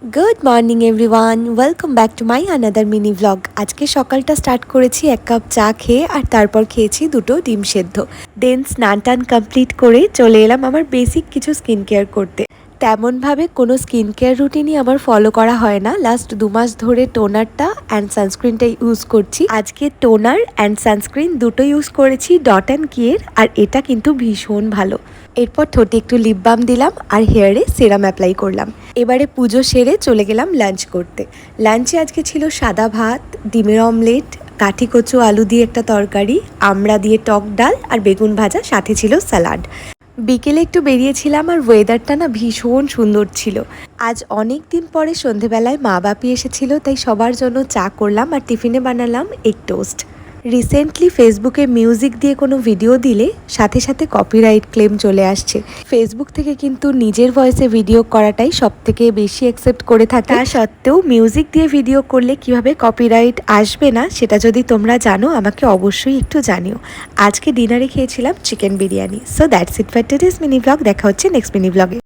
Good morning everyone, welcome back to my another mini vlog. আজকে সকালটা start করেছি এক কাপ চা খেয়ে, আর তারপর খেয়েছি দুটো ডিম সেদ্ধ। দেন স্নান টান কমপ্লিট করে চলে এলাম আমার বেসিক কিছু স্কিন কেয়ার করতে। তেমনভাবে কোনো স্কিন কেয়ার রুটিনই আমার ফলো করা হয় না। লাস্ট 2 মাস ধরে টোনারটা অ্যান্ড সানস্ক্রিনটা ইউজ করছি। আজকে টোনার অ্যান্ড সানস্ক্রিন দুটো ইউজ করেছি ডট অ্যান্ড কিয়ের, আর এটা কিন্তু ভীষণ ভালো। এরপর ঠোঁটে একটু লিপ বাম দিলাম আর হেয়ারে সেরাম অ্যাপ্লাই করলাম। এবারে পুজো সেরে চলে গেলাম লাঞ্চ করতে। লাঞ্চে আজকে ছিল সাদা ভাত, ডিমের অমলেট, কাঠি কচু আলু দিয়ে একটা তরকারি, আমড়া দিয়ে টক ডাল আর বেগুন ভাজা, সাথে ছিল স্যালাড। বিকেলে একটু বেরিয়েছিলাম আর ওয়েদারটা না ভীষণ সুন্দর ছিল। আজ অনেক দিন পরে সন্ধেবেলায় মা বাপি এসেছিল, তাই সবার জন্য চা করলাম আর টিফিনে বানালাম এগ টোস্ট। রিসেন্টলি ফেসবুকে মিউজিক দিয়ে কোনো ভিডিও দিলে সাথে সাথে কপিরাইট ক্লেম চলে আসছে। ফেসবুক থেকে কিন্তু নিজের ভয়েসে ভিডিও করাটাই সব থেকে বেশি অ্যাকসেপ্ট করে থাকে। তা সত্ত্বেও মিউজিক দিয়ে ভিডিও করলে কিভাবে কপিরাইট আসবে না সেটা যদি তোমরা জানো আমাকে অবশ্যই একটু জানিও। আজকে ডিনারে খেয়েছিলাম chicken biryani. So that's it for today's mini blog. দেখা হচ্ছে নেক্সট মিনি ব্লগে।